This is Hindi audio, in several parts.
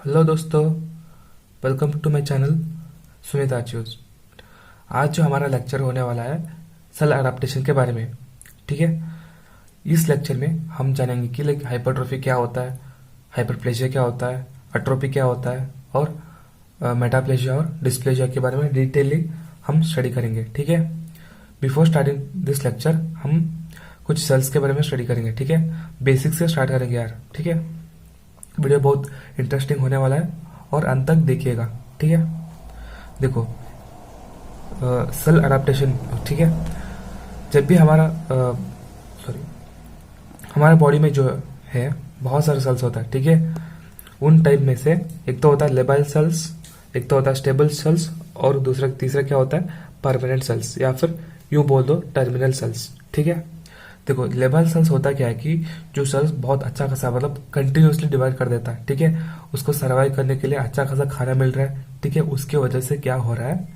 हेलो दोस्तों, welcome to my channel Sunita आच्यूज। आज जो हमारा लेक्चर होने वाला है सेल अडेप्टेशन के बारे में। ठीक है, इस लेक्चर में हम जानेंगे कि लाइक हाइपरट्रोफी क्या होता है, हाइपरप्लेजिया क्या होता है, अट्रोपी क्या होता है और मेटाप्लेजिया और डिस्प्लेजिया के बारे में डिटेली हम स्टडी करेंगे। ठीक है, बिफोर स्टार्टिंग दिस लेक्चर हम कुछ सेल्स के बारे में स्टडी करेंगे। ठीक है, बेसिक से स्टार्ट करेंगे यार। ठीक है, वीडियो बहुत इंटरेस्टिंग होने वाला है और अंत तक देखिएगा। ठीक है, देखो सेल अडेप्टेशन। ठीक है, जब भी हमारा बॉडी में जो है बहुत सारे सेल्स होता है। ठीक है, उन टाइप में से एक तो होता है लेबाइल सेल्स, एक तो होता है स्टेबल सेल्स और दूसरा तीसरा क्या होता है परमानेंट सेल्स या फिर यूं बोल दो टर्मिनल सेल्स। ठीक है, देखो लेबल सेल्स होता क्या है कि जो सेल्स बहुत अच्छा खासा मतलब कंटिन्यूसली डिवाइड कर देता है। ठीक है, उसको सर्वाइव करने के लिए अच्छा खासा खाना मिल रहा है। ठीक है, उसके वजह से क्या हो रहा है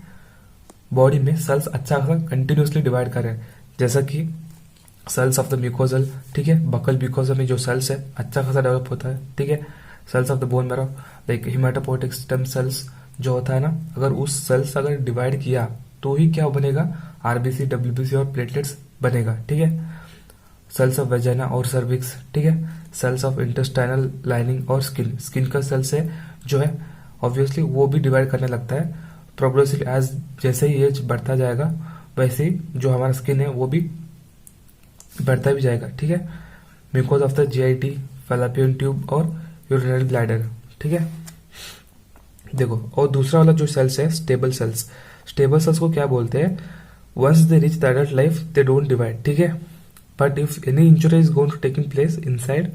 बॉडी में सेल्स अच्छा खासा कंटिन्यूसली डिवाइड कर रहे हैं। जैसा कि सेल्स ऑफ द म्यूकोजल, ठीक है, बकल म्यूकोजा में जो सेल्स है अच्छा खासा डेवलप होता है। ठीक है, cells of the bone marrow like haematopoietic stem cells जो होता है ना, अगर उस सेल्स अगर डिवाइड किया तो ही क्या बनेगा आरबीसी, डब्ल्यूबीसी और प्लेटलेट्स बनेगा। ठीक है, सेल्स ऑफ वेजाइना और सर्विक्स। ठीक है, सेल्स ऑफ इंटेस्टाइनल लाइनिंग और स्किन, स्किन का सेल्स है जो है ऑब्वियसली वो भी डिवाइड करने लगता है प्रोग्रेसिव एज, जैसे ही एज बढ़ता जाएगा वैसे ही जो हमारा स्किन है वो भी बढ़ता भी जाएगा। ठीक है, mucosa of the GIT, fallopian tube और यूरिनरी ब्लैडर। ठीक है, देखो और दूसरा वाला जो सेल्स है स्टेबल सेल्स। स्टेबल सेल्स को क्या बोलते हैं, once they reach the adult life they don't divide. ठीक है, but if any injury is going to taking place inside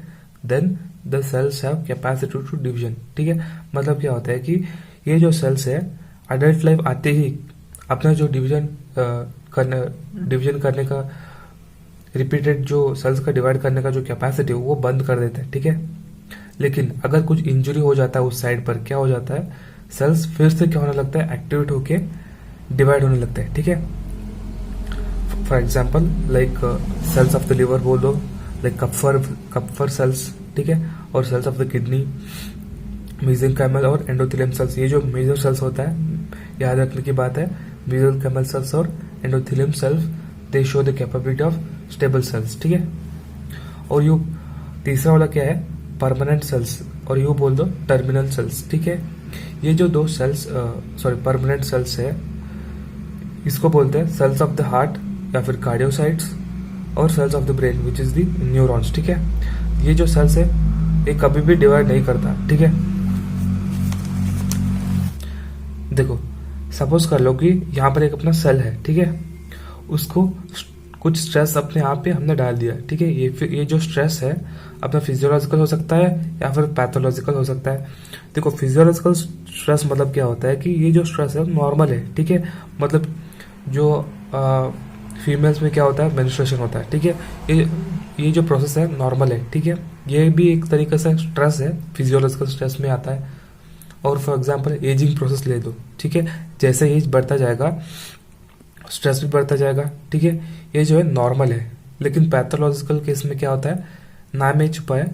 then the cells have capacity to division। ठीक है, मतलब क्या होता है कि ये जो सेल्स है अडल्ट लाइफ आते ही अपना जो डिवीजन करने का रिपीटेड जो सेल्स का डिवाइड करने का जो कैपेसिटी है वो बंद कर देते हैं। ठीक है, लेकिन अगर कुछ इंजरी हो जाता है उस साइड पर क्या हो जाता है सेल्स फिर से क्या होने लगता है एक्टिवेट होके डिवाइड होने लगता है। ठीक है, for example like cells of the liver बोल दो, लाइक कपफर सेल्स। ठीक है, और cells of the kidney, mesenchymal और एंडोथेलियम सेल्स। ये जो मेजर सेल्स होता है याद रखने की बात है, मेसेंकाइमल सेल्स और endothelium cells they show the capability of stable cells. ठीक है, और यू तीसरा वाला क्या है परमानेंट सेल्स और यू बोल दो टर्मिनल सेल्स। ठीक है, ये जो दो सेल्स परमानेंट सेल्स है इसको बोलते हैं सेल्स ऑफ द हार्ट या फिर कार्डियोसाइट्स और cells of the brain which is the neurons. ठीक है, ये जो सेल्स है ये कभी भी डिवाइड नहीं करता। ठीक है, देखो सपोज कर लो कि यहाँ पर एक अपना सेल है। ठीक है, उसको कुछ स्ट्रेस अपने आप पे हमने डाल दिया। ठीक है, ये जो स्ट्रेस है अपना फिजियोलॉजिकल हो सकता है या फिर पैथोलॉजिकल हो सकता है। देखो फिजियोलॉजिकल स्ट्रेस मतलब क्या होता है कि ये जो स्ट्रेस है नॉर्मल है। ठीक है, मतलब जो फीमेल्स में क्या होता है मेंस्ट्रुएशन होता है। ठीक है, ये जो प्रोसेस है नॉर्मल है। ठीक है, ये भी एक तरीके से स्ट्रेस है, फिजियोलॉजिकल स्ट्रेस में आता है। और फॉर एग्जांपल एजिंग प्रोसेस ले दो। ठीक है, जैसे एज बढ़ता जाएगा स्ट्रेस भी बढ़ता जाएगा। ठीक है, ये जो है नॉर्मल है। लेकिन पैथोलॉजिकल केस में क्या होता है नाम में छुपा है,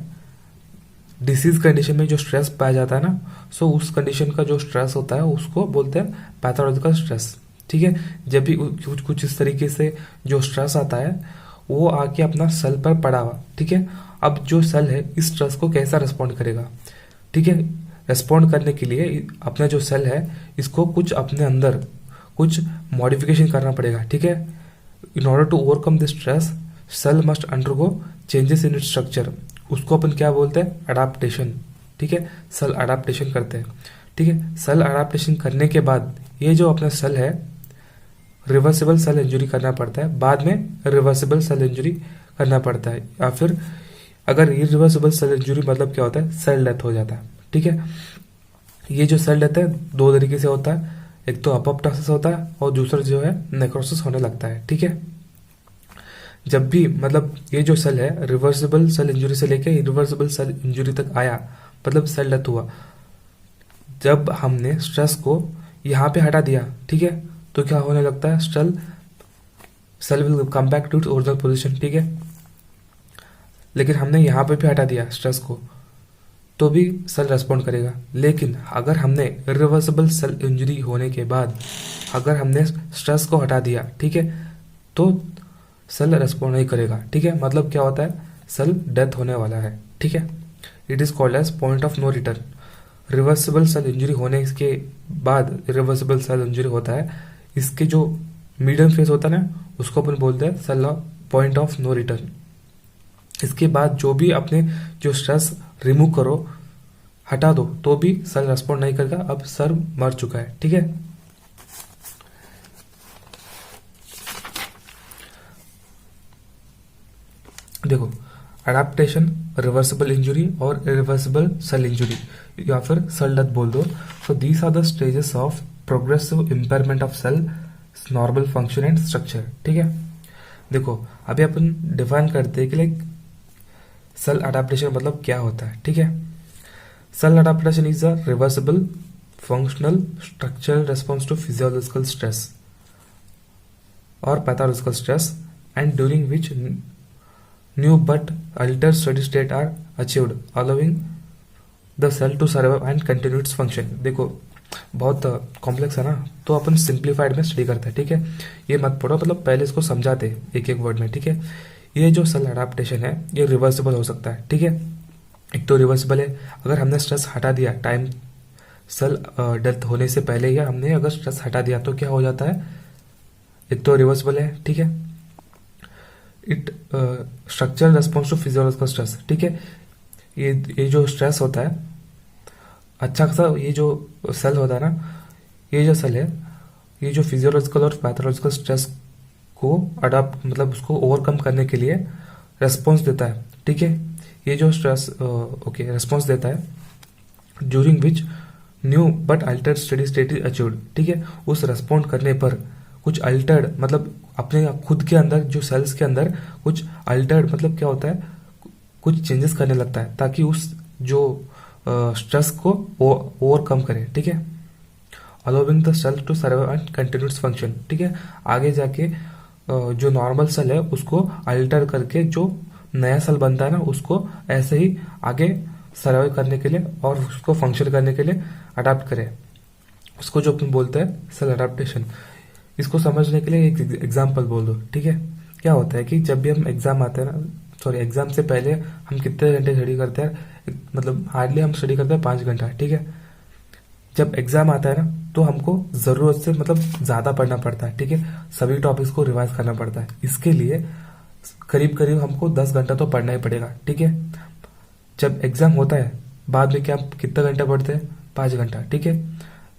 डिसीज कंडीशन में जो स्ट्रेस पाया जाता है ना, सो उस कंडीशन का जो स्ट्रेस होता है उसको बोलते हैं पैथोलॉजिकल स्ट्रेस। ठीक है, जब भी कुछ इस तरीके से जो स्ट्रेस आता है वो आके अपना सेल पर पड़ा हुआ। ठीक है, अब जो सेल है इस स्ट्रेस को कैसा रिस्पॉन्ड करेगा। ठीक है, रिस्पॉन्ड करने के लिए अपना जो सेल है इसको कुछ अपने अंदर कुछ मॉडिफिकेशन करना पड़ेगा। ठीक है, in order to overcome this stress cell must undergo changes in its structure. उसको अपन क्या बोलते हैं अडाप्टेशन। ठीक है, सेल अडाप्टेशन करते हैं। ठीक है, सेल अडाप्टेशन करने के बाद ये जो अपना सेल है रिवर्सिबल सेल इंजरी करना पड़ता है, बाद में रिवर्सिबल सेल इंजरी करना पड़ता है, या फिर अगर इरिवर्सिबल सेल इंजरी मतलब क्या होता है सेल डेथ हो जाता है। ठीक है, ये जो सेल डेथ है दो तरीके से होता है, एक तो अपोप्टोसिस होता है और दूसरा जो है नेक्रोसिस होने लगता है। ठीक है, जब भी मतलब ये जो सेल है रिवर्सिबल सेल इंजरी से लेके इरिवर्सिबल सेल इंजरी तक आया मतलब सेल डेथ हुआ, जब हमने स्ट्रेस को यहाँ पे हटा दिया। ठीक है, तो क्या होने लगता है cell will come back to its original position. ठीक है, लेकिन हमने यहाँ पे भी हटा दिया स्ट्रेस को तो भी सेल रेस्पॉन्ड करेगा। लेकिन अगर हमने इरिवर्सिबल सेल इंजरी होने के बाद अगर हमने स्ट्रेस को हटा दिया, ठीक है, तो सेल रेस्पॉन्ड नहीं करेगा। ठीक है, मतलब क्या होता है, सेल डेथ होने वाला है। ठीक है, it is called as point of no return. Reversible cell injury होने के बाद रिवर्सिबल सेल इंजरी होता है, इसके जो मीडियम फेज होता है ना, उसको अपन बोलते हैं cell point of no return. इसके बाद जो भी अपने जो स्ट्रेस रिमूव करो, हटा दो, तो भी सेल रेस्पॉन्ड नहीं करेगा। अब सर मर चुका है। ठीक है, देखो, अडेप्टेशन, रिवर्सिबल इंजुरी और इरिवर्सिबल सेल इंजुरी या फिर सेल डेथ बोल दो। So these are the stages of progressive impairment of cell normal function and structure. ठीक है, देखो अभी अपन डिफाइन करते हैं कि लाइक सेल अडेप्टेशन मतलब क्या होता है। ठीक है, cell adaptation is a reversible functional structural response to physiological stress or pathological stress and during which new but altered steady state are achieved allowing the cell to survive and continue its function। देखो बहुत कॉम्प्लेक्स है ना, तो अपन सिंप्लीफाइड में स्टडी करते हैं। ठीक है, ये मत पढ़ो, मतलब पहले इसको समझाते एक एक वर्ड में। ठीक है, ये जो सेल अडेप्टेशन है ये रिवर्सिबल हो सकता है। ठीक है, एक तो रिवर्सिबल है, अगर हमने स्ट्रेस हटा दिया टाइम सेल डेथ होने से पहले, या हमने अगर स्ट्रेस हटा दिया तो क्या हो जाता है, एक तो रिवर्सिबल है। ठीक है, it structural response to physiological stress. ठीक है, ये जो स्ट्रेस होता है, अच्छा खासा ये जो सेल होता है ना, ये जो सेल है, ये जो फिजियोलॉजिकल और पैथोलॉजिकल स्ट्रेस को अडाप्ट मतलब उसको ओवरकम करने के लिए रेस्पॉन्स देता है। ठीक है, ये जो स्ट्रेस रेस्पॉन्स देता है during which new but Altered steady state is achieved. ठीक है, उस रेस्पॉन्ड करने पर कुछ अल्टर्ड मतलब अपने खुद के अंदर जो सेल्स के अंदर कुछ अल्टर्ड मतलब क्या होता है, कुछ चेंजेस करने लगता है ताकि उस जो स्ट्रेस को ओवरकम करे। ठीक है, allowing the cell to survive and continue its function. ठीक है, आगे जाके जो नॉर्मल सेल है उसको अल्टर करके जो नया सेल बनता है ना, उसको ऐसे ही आगे सर्वाइव करने के लिए और उसको फंक्शन करने के लिए अडाप्ट करे, उसको जो अपन बोलते हैं सेल अडाप्टेशन। इसको समझने के लिए एक एग्जाम्पल बोल दो। ठीक है, क्या होता है कि जब भी हम एग्जाम आते हैं ना, सॉरी एग्जाम से पहले हम कितने घंटे स्टडी करते हैं, मतलब हार्डली हम स्टडी करते हैं 5 घंटा। ठीक है, जब एग्जाम आता है ना तो हमको जरूरत से मतलब ज्यादा पढ़ना पड़ता है। ठीक है, सभी टॉपिक्स को रिवाइज करना पड़ता है, इसके लिए करीब करीब हमको 10 घंटा तो पढ़ना ही पड़ेगा। ठीक है, जब एग्जाम होता है बाद में क्या कितना घंटा पढ़ते हैं, 5 घंटा। ठीक है,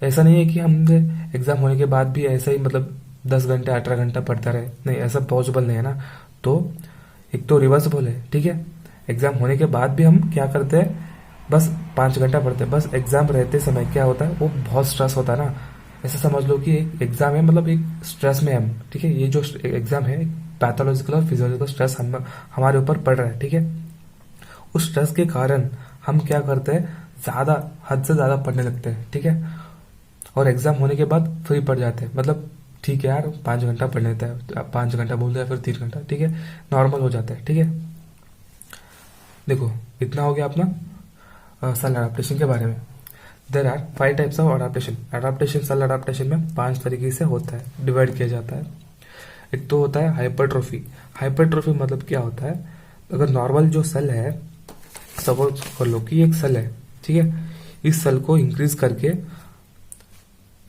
ऐसा नहीं है कि हमने एग्जाम होने के बाद भी ऐसा ही मतलब 10 घंटे 18 घंटा पढ़ता रहे, नहीं, ऐसा पॉसिबल नहीं है ना। तो एक तो रिवर्सिबल है। ठीक है, एग्जाम होने के बाद भी हम क्या करते हैं, बस 5 घंटा पढ़ते हैं। बस एग्जाम रहते समय क्या होता है, वो बहुत स्ट्रेस होता है ना, ऐसा समझ लो कि एक एग्जाम है, मतलब एक स्ट्रेस में हम। ठीक है, ये जो एग्जाम है पैथोलॉजिकल और फिजियोलॉजिकल स्ट्रेस हमारे ऊपर पड़ रहा है। ठीक है, उस स्ट्रेस के कारण हम क्या करते हैं, ज्यादा हद से ज्यादा पढ़ने लगते हैं। ठीक है, और एग्जाम होने के बाद फ्री पड़ जाते हैं, मतलब ठीक है यार 5 घंटा पढ़ लेता है, 5 घंटा बोल दिया फिर 3 घंटा। ठीक है, नॉर्मल हो जाता है। ठीक है, देखो इतना हो गया अपना सेल अडेप्टेशन के बारे में। There are 5 types of adaptation. Adaptation cell adaptation में 5 तरीके से होता है, डिवाइड किया जाता है। एक तो होता है हाइपरट्रोफी। हाइपरट्रोफी मतलब क्या होता है, अगर नॉर्मल जो सेल है, सपोज कर लो कि एक सेल है, ठीक है, इस सेल को इंक्रीज करके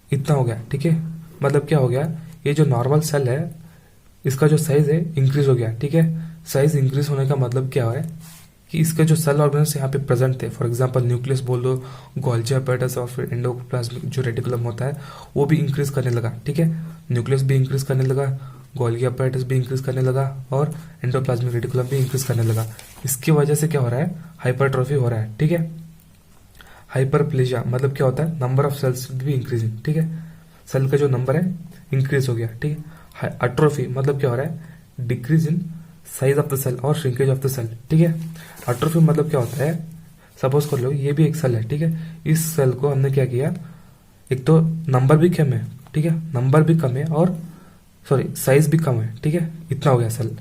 इतना हो गया। ठीक है, मतलब क्या हो गया, ये जो नॉर्मल सेल है इसका जो साइज है इंक्रीज हो गया। ठीक है, साइज इंक्रीज होने का मतलब क्या है कि इसके जो सेल ऑर्गेन्स यहाँ पे प्रेजेंट थे, फॉर एग्जांपल न्यूक्लियस बोल दो, गोल्जी अपैरेटस और फिर एंडोप्लाज्मिक जो रेटिकुलम होता है वो भी इंक्रीज करने लगा। ठीक है, न्यूक्लियस भी इंक्रीज करने लगा, गोल्गी अपैरेटस भी इंक्रीज करने लगा और एंडोप्लाज्मिक रेटिकुलम भी इंक्रीज करने लगा। इसकी वजह से क्या हो रहा है, हाइपरट्रोफी हो रहा है। ठीक है, हाइपरप्लेजिया मतलब क्या होता है, नंबर ऑफ सेल्स भी इंक्रीजिंग। ठीक है, सेल का जो नंबर है इंक्रीज हो गया। ठीक है, अट्रोफी मतलब क्या हो रहा है, decrease in size of the cell और श्रिंकेज ऑफ द सेल। ठीक है, अट्रोफी मतलब क्या होता है, सपोज कर लो ये भी एक सेल है। ठीक है, इस सेल को हमने क्या किया, एक तो नंबर भी कम है। ठीक है, नंबर भी कम है और सॉरी साइज भी कम है। ठीक है, इतना हो गया सेल।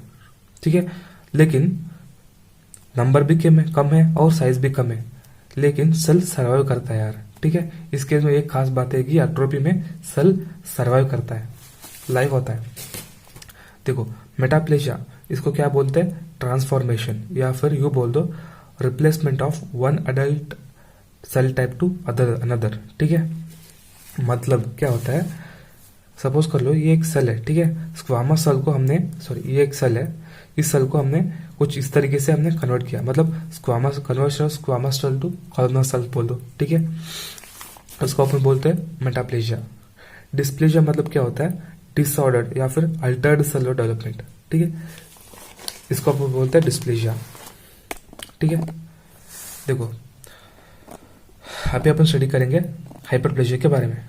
ठीक है, लेकिन नंबर भी कम है और साइज भी कम है, लेकिन सेल सर्वाइव करता है यार, ठीक है। इस केस में एक खास बात है कि एट्रोपी में सेल सर्वाइव करता है, लाइव होता है। देखो मेटाप्लेजिया, इसको क्या बोलते हैं, ट्रांसफॉर्मेशन, या फिर यू बोल दो replacement of one adult cell type to another, ठीक है। मतलब क्या होता है, सपोज कर लो ये एक सेल है, ठीक है। स्क्वामस सेल को हमने, सॉरी ये एक सेल है, इस सेल को हमने कुछ इस तरीके से हमने कन्वर्ट किया, मतलब squamous conversion squamous cell to columnar cell बोल दो, ठीक है। उसको अपन बोलते हैं मेटाप्लेजिया। डिस्प्लेजिया मतलब क्या होता है, डिसऑर्डर्ड या फिर अल्टर्ड सेलुलर डेवलपमेंट, ठीक है। इसको अपन बोलते हैं डिस्प्लेजिया, ठीक है। देखो अभी अपन स्टडी करेंगे हाइपरप्लेजिया के बारे में।